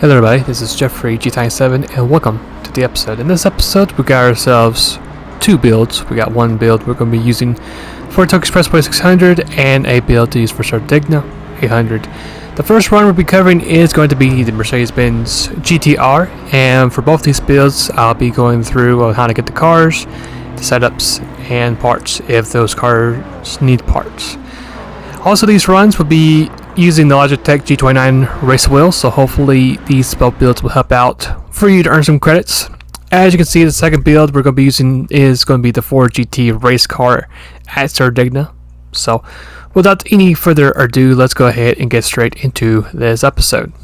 Hello everybody, this is Jeffrey GT7 and welcome to the episode. In this episode we got ourselves two builds. We got one build we're going to be using for Tokyo Expressway 600 and a build to use for Sardegna 800. The first one we'll be covering is going to be the Mercedes-Benz GTR, and for both these builds I'll be going through how to get the cars, the setups, and parts if those cars need parts. Also, these runs will be using the Logitech G29 Wheel, so hopefully these both builds will help out for you to earn some credits. As you can see, the second build we're going to be using is going to be the Ford GT race car at Sardegna. So without any further ado, let's go ahead and get straight into this episode.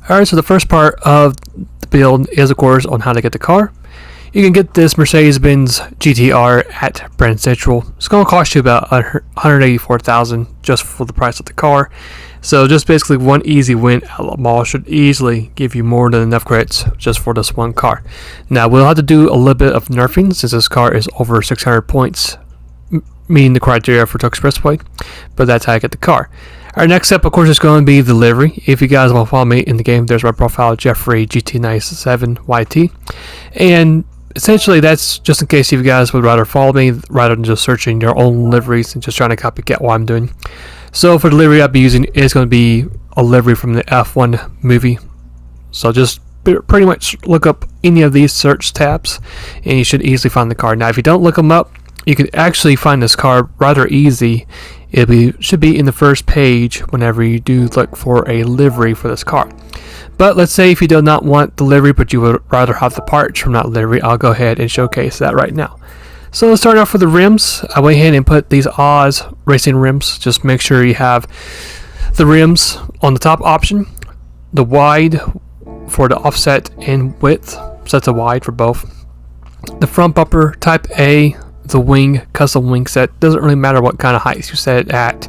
Alright, so the first part of the build is of course on how to get the car. You can get this Mercedes-Benz GTR at Brand Central. It's going to cost you about $184,000 just for the price of the car. So just basically one easy win at the mall should easily give you more than enough credits just for this one car. Now we'll have to do a little bit of nerfing since this car is over 600 points, meeting the criteria for Tokyo Expressway, but that's how I get the car. Our next step, of course, is going to be the livery. If you guys want to follow me in the game, there's my profile, Jeffrey GT97 YT, and essentially that's just in case you guys would rather follow me rather than just searching your own liveries and just trying to copycat what I'm doing. So for the livery I'll be using is going to be a livery from the F1 movie. So just pretty much look up any of these search tabs and you should easily find the car. Now if you don't look them up, you can actually find this car rather easy. Should be in the first page whenever you do look for a livery for this car. But let's say if you do not want the livery but you would rather have the parts from that livery, I'll go ahead and showcase that right now. So let's start off with the rims. I went ahead and put these Oz racing rims. Just make sure you have the rims on the top option, the wide for the offset and width, sets of wide for both. The front bumper type A, the wing, custom wing set. Doesn't really matter what kind of height you set it at,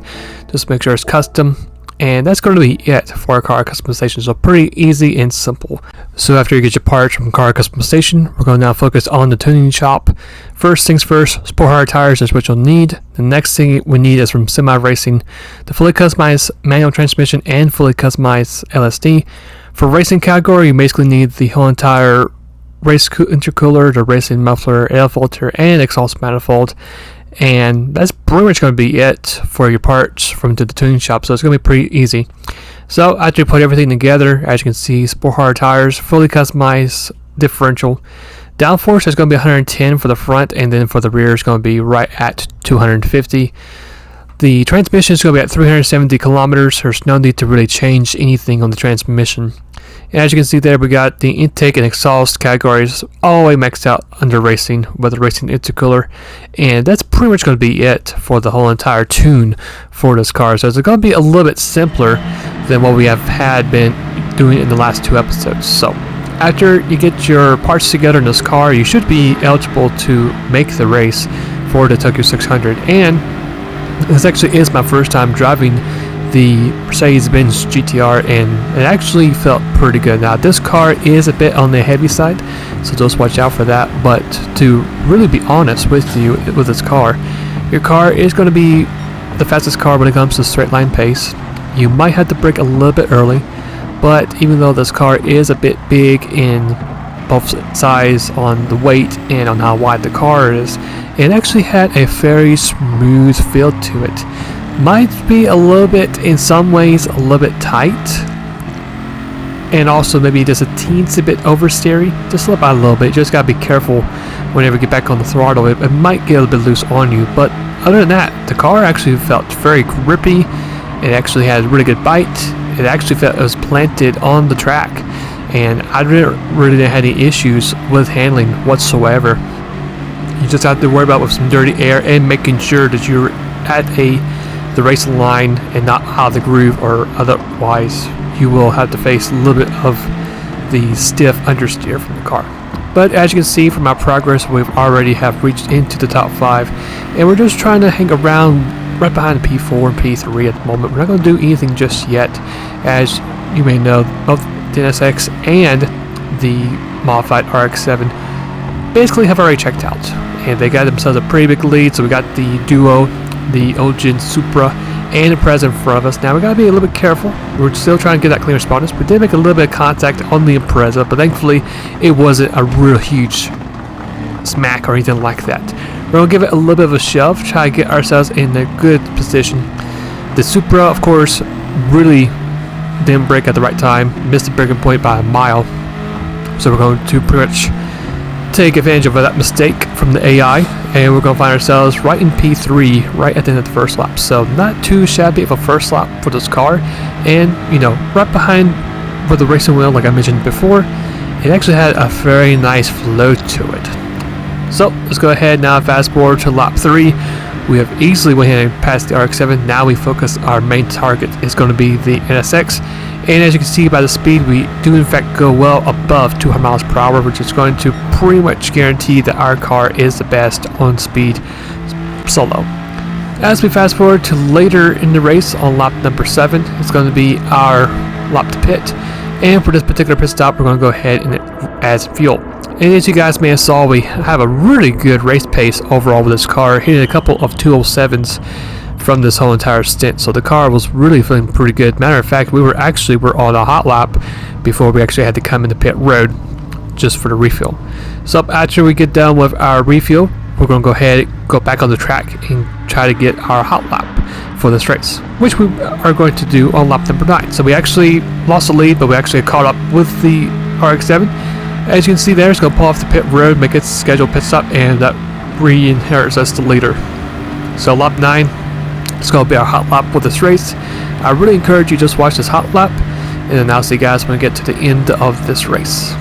just make sure it's custom. And that's going to be it for car customization. So pretty easy and simple. So after you get your parts from car customization, we're going to now focus on the tuning shop. First things first, sport hard tires is what you'll need. The next thing we need is from semi racing, the fully customized manual transmission and fully customized LSD. For racing category, you basically need the whole entire race intercooler, the racing muffler, air filter, and exhaust manifold. And that's pretty much going to be it for your parts from the tuning shop, so it's going to be pretty easy. So after you put everything together, as you can see, sport hard tires, fully customized differential. Downforce is going to be 110 for the front, and then for the rear is going to be right at 250. The transmission is going to be at 370 kilometers. There's no need to really change anything on the transmission. And as you can see there, we got the intake and exhaust categories all the way maxed out under racing with the racing intercooler, and that's pretty much going to be it for the whole entire tune for this car. So it's going to be a little bit simpler than what we have been doing in the last two episodes. So after you get your parts together in this car, you should be eligible to make the race for the Tokyo 600. And this actually is my first time driving the Mercedes-Benz GTR, and it actually felt pretty good. Now this car is a bit on the heavy side, so just watch out for that, but to really be honest with you with this car, your car is going to be the fastest car when it comes to straight line pace. You might have to brake a little bit early, but even though this car is a bit big in both size on the weight and on how wide the car is, it actually had a very smooth feel to it. Might be a little bit, in some ways, a little bit tight, and also maybe just a teensy bit oversteery. Just slip out a little bit. You just gotta be careful whenever you get back on the throttle. It might get a little bit loose on you, but other than that, the car actually felt very grippy. It actually had a really good bite. It actually felt it was planted on the track, and I really didn't have any issues with handling whatsoever. You just have to worry about with some dirty air and making sure that you're at the racing line and not out of the groove, or otherwise you will have to face a little bit of the stiff understeer from the car. But as you can see from our progress, we've already have reached into the top 5, and we're just trying to hang around right behind P4 and P3 at the moment. We're not going to do anything just yet. As you may know, both the NSX and the modified RX-7 basically have already checked out, and they got themselves a pretty big lead. So we got the Duo, the Ogen Supra, and Impreza in front of us. Now we gotta be a little bit careful. We're still trying to get that clean responders. We did make a little bit of contact on the Impreza, but thankfully it wasn't a real huge smack or anything like that. We're gonna give it a little bit of a shove, try to get ourselves in a good position. The Supra, of course, really didn't brake at the right time, missed the braking point by a mile. So we're going to pretty much take advantage of that mistake from the AI, and we're going to find ourselves right in P3 right at the end of the first lap. So not too shabby of a first lap for this car, and you know, right behind with the racing wheel, like I mentioned before, it actually had a very nice flow to it. So let's go ahead now, fast forward to lap 3. We have easily went ahead and passed the RX-7. Now we focus, our main target is going to be the NSX. And as you can see by the speed, we do in fact go well above 200 miles per hour, which is going to pretty much guarantee that our car is the best on speed solo. As we fast forward to later in the race on lap number 7, it's going to be our lap to pit. And for this particular pit stop, we're going to go ahead and add some fuel. And as you guys may have saw, we have a really good race pace overall with this car, hitting a couple of 207s from this whole entire stint. So the car was really feeling pretty good. Matter of fact, we were on a hot lap before we actually had to come into pit road just for the refuel. So after we get done with our refuel, we're going to go ahead and go back on the track and try to get our hot lap for this race, which we are going to do on lap number 9. So we actually lost the lead, but we actually caught up with the RX-7. As you can see there, it's going to pull off the pit road, make its scheduled pit stop, and that re-inherits us the leader. So lap 9, it's going to be our hot lap for this race. I really encourage you to just watch this hot lap, and then I'll see you guys when we get to the end of this race.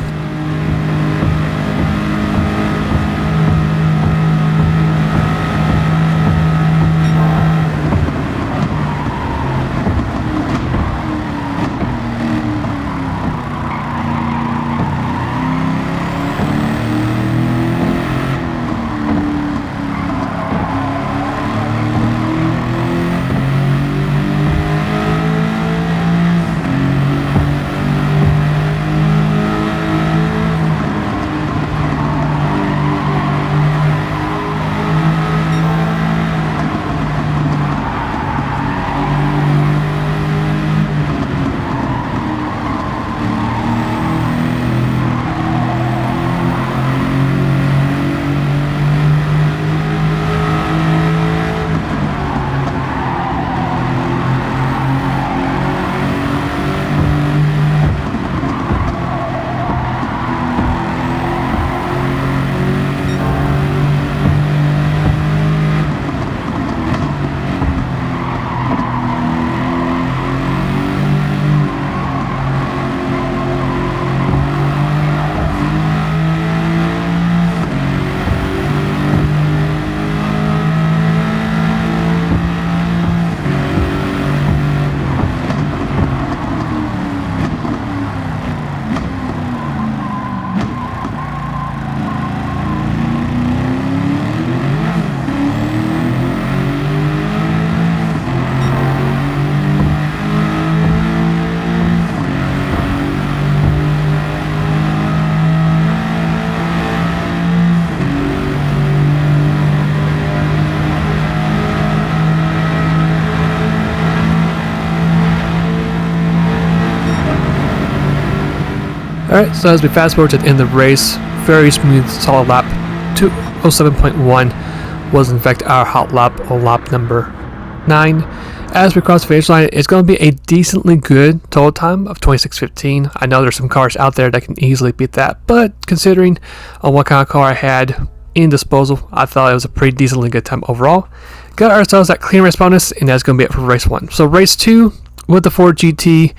Alright, so as we fast forward to the end of the race, very smooth, solid lap. 207.1 was in fact our hot lap on lap number 9. As we cross the finish line, it's going to be a decently good total time of 26:15. I know there's some cars out there that can easily beat that, but considering what kind of car I had in disposal, I thought it was a pretty decently good time overall. Got ourselves that clean race bonus, and that's going to be it for race 1. So race 2 with the Ford GT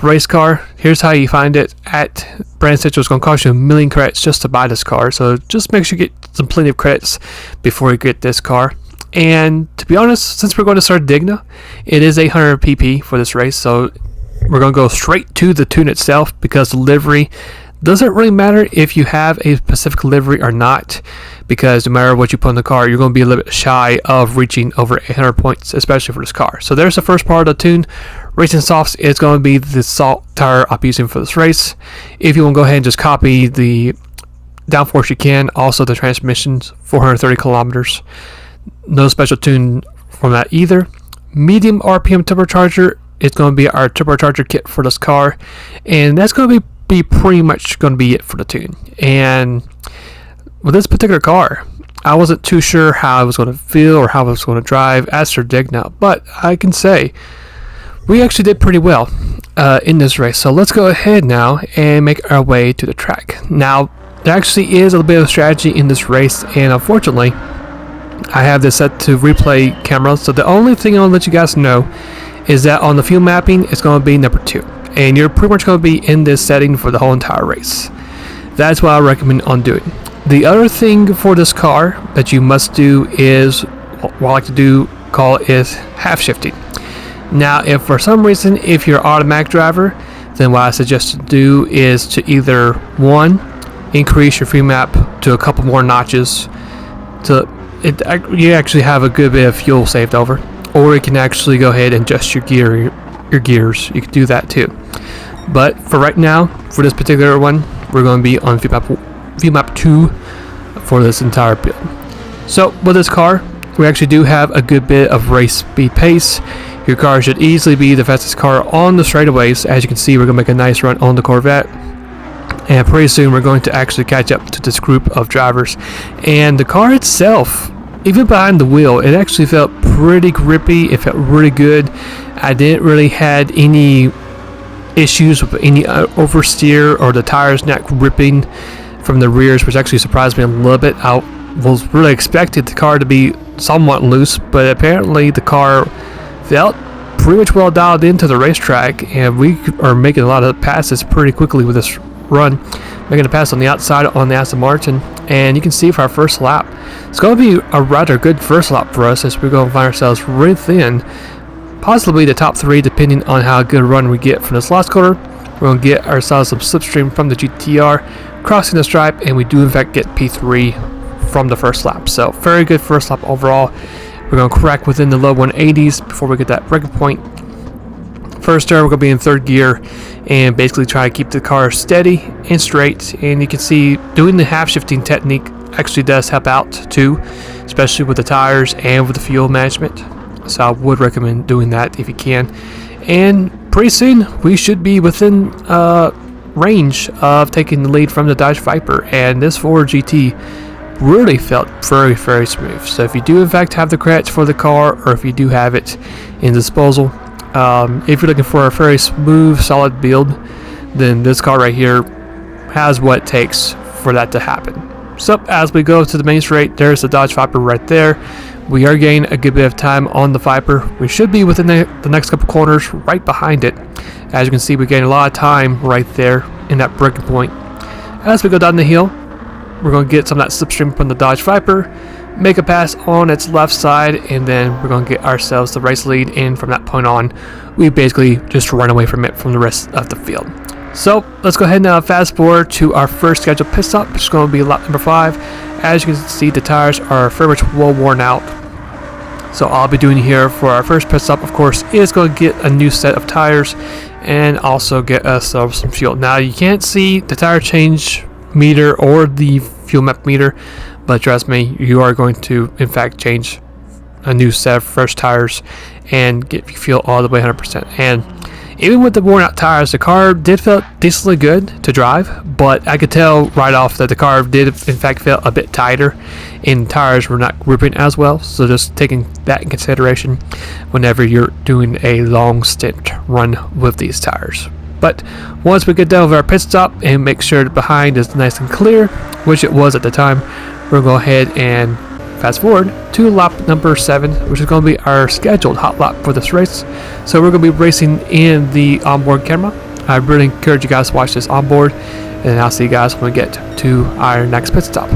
race car, here's how you find it at Brand Central. It's going to cost you 1 million credits just to buy this car, so just make sure you get some plenty of credits before you get this car. And to be honest, since we're going to Sardegna, it is 800 pp for this race, so we're going to go straight to the tune itself, because the livery doesn't really matter if you have a specific livery or not, because no matter what you put in the car, you're going to be a little bit shy of reaching over 800 points, especially for this car. So there's the first part of the tune. Racing Softs is going to be the salt tire I'm using for this race. If you want to go ahead and just copy the downforce, you can. Also the transmissions, 430 kilometers. No special tune from that either. medium RPM turbocharger. It's going to be our turbocharger kit for this car, and that's going to be pretty much going to be it for the tune. And with this particular car, I wasn't too sure how I was going to feel or how I was going to drive at Sardegna, but I can say we actually did pretty well in this race. So let's go ahead now and make our way to the track. Now, there actually is a little bit of strategy in this race, and unfortunately, I have this set to replay camera. So the only thing I'll let you guys know is that on the fuel mapping, it's going to be number 2. And you're pretty much going to be in this setting for the whole entire race. That's what I recommend on doing. The other thing for this car that you must do is what I like to call is half shifting. Now, if for some reason, if you're an automatic driver, then what I suggest to do is to either, 1, increase your fuel map to a couple more notches you actually have a good bit of fuel saved over, or you can actually go ahead and adjust your gears. You can do that too. But for right now, for this particular one, we're going to be on fuel map 2 for this entire build. So with this car, we actually do have a good bit of race speed pace. Your car should easily be the fastest car on the straightaways. As you can see, we're going to make a nice run on the Corvette. And pretty soon we're going to actually catch up to this group of drivers. And the car itself, even behind the wheel, it actually felt pretty grippy. It felt really good. I didn't really had any issues with any oversteer or the tires not gripping from the rears, which actually surprised me a little bit. I was really expecting the car to be somewhat loose, but apparently the car felt pretty much well dialed into the racetrack, and we are making a lot of passes pretty quickly with this run, making a pass on the outside on the Aston Martin. And you can see for our first lap, it's going to be a rather good first lap for us, as we're going to find ourselves right in possibly the top 3 depending on how good a run we get from this last quarter. We're going to get ourselves some slipstream from the GTR, crossing the stripe, and we do in fact get P3 from the first lap. So very good first lap overall. We're going to crack within the low 180s before we get that breaking point. First turn, we're going to be in 3rd gear and basically try to keep the car steady and straight. And you can see doing the half shifting technique actually does help out too, especially with the tires and with the fuel management. So I would recommend doing that if you can. And pretty soon we should be within range of taking the lead from the Dodge Viper. And this Ford GT really felt very, very smooth. So if you do in fact have the credits for the car, or if you do have it in disposal, if you're looking for a very smooth, solid build, then this car right here has what it takes for that to happen. So as we go to the main straight, there's the Dodge Viper right there. We are gaining a good bit of time on the Viper. We should be within the next couple corners right behind it. As you can see, we gain a lot of time right there in that breaking point. As we go down the hill, we're going to get some of that slipstream from the Dodge Viper, make a pass on its left side, and then we're going to get ourselves the race lead. And from that point on, we basically just run away from it from the rest of the field. So let's go ahead and fast forward to our first scheduled pit stop, which is going to be lap number 5. As you can see, the tires are very much well worn out. So all I'll be doing here for our first pit stop, of course, is going to get a new set of tires and also get us some fuel. Now you can't see the tire change meter or the fuel map meter, but trust me, you are going to in fact change a new set of fresh tires and get fuel all the way 100%. And even with the worn out tires, the car did feel decently good to drive, but I could tell right off that the car did in fact feel a bit tighter and the tires were not gripping as well. So just taking that in consideration whenever you're doing a long stint run with these tires. But once we get done with our pit stop and make sure the behind is nice and clear, which it was at the time, we're going to go ahead and fast forward to lap number 7, which is going to be our scheduled hot lap for this race. So we're going to be racing in the onboard camera. I really encourage you guys to watch this onboard, and I'll see you guys when we get to our next pit stop.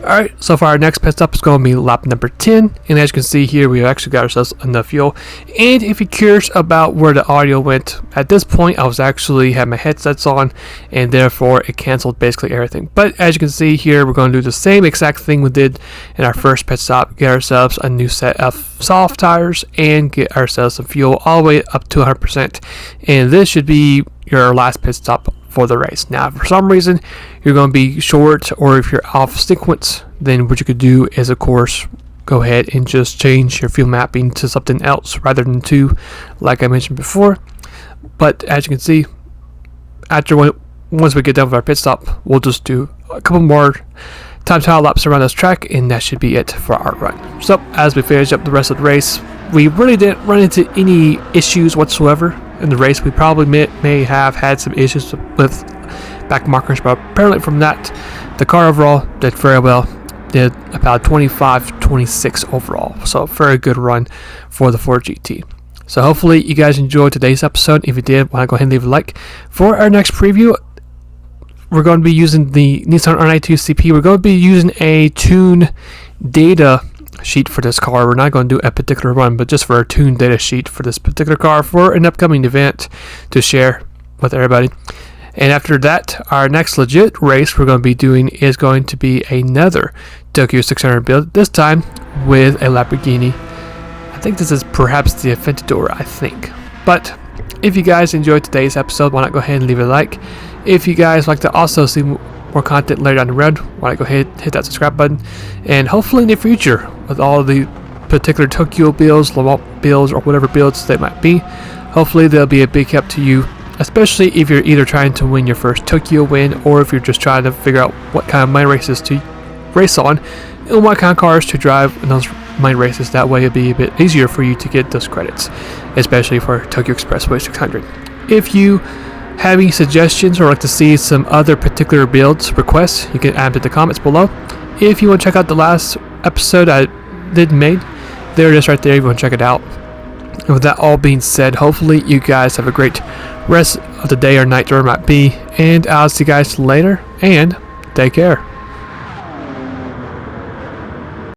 Alright, so for our next pit stop is going to be lap number 10, and as you can see here, we actually got ourselves enough fuel. And if you're curious about where the audio went, at this point I was actually had my headsets on, and therefore it canceled basically everything. But as you can see here, we're going to do the same exact thing we did in our first pit stop, get ourselves a new set of soft tires, and get ourselves some fuel all the way up to 100%. And this should be your last pit stop for the race. Now, if for some reason you're going to be short, or if you're off sequence, then what you could do is, of course, go ahead and just change your fuel mapping to something else rather than 2, like I mentioned before. But as you can see, once we get done with our pit stop, we'll just do a couple more time trial laps around this track, and that should be it for our run. So as we finish up the rest of the race, we really didn't run into any issues whatsoever in the race. We probably may have had some issues with back markers, but apparently from that, the car overall did very well. Did about 25-26 overall, so very good run for the Ford GT. So hopefully you guys enjoyed today's episode. If you did, why not go ahead and leave a like. For our next preview, we're going to be using the Nissan R92 CP. We're going to be using a tune data sheet for this car. We're not going to do a particular run, but just for a tune data sheet for this particular car for an upcoming event to share with everybody. And after that, our next legit race we're going to be doing is going to be another Tokyo 600 build, this time with a Lamborghini. I think this is perhaps the Aventador, I think. But if you guys enjoyed today's episode, why not go ahead and leave a like. If you guys like to also see more content later down the road, why not go ahead and hit that subscribe button. And hopefully in the future, with all of the particular Tokyo builds, Lamont builds, or whatever builds they might be, hopefully they'll be a big help to you, especially if you're either trying to win your first Tokyo win, or if you're just trying to figure out what kind of mine races to race on, and what kind of cars to drive in those mine races. That way it'll be a bit easier for you to get those credits, especially for Tokyo Expressway 600. If you have any suggestions or like to see some other particular builds requests, you can add to the comments below. If you want to check out the last episode I did made, there it is right there if you want to check it out. And with that all being said, hopefully you guys have a great rest of the day or night, or it might be, and I'll see you guys later, and take care.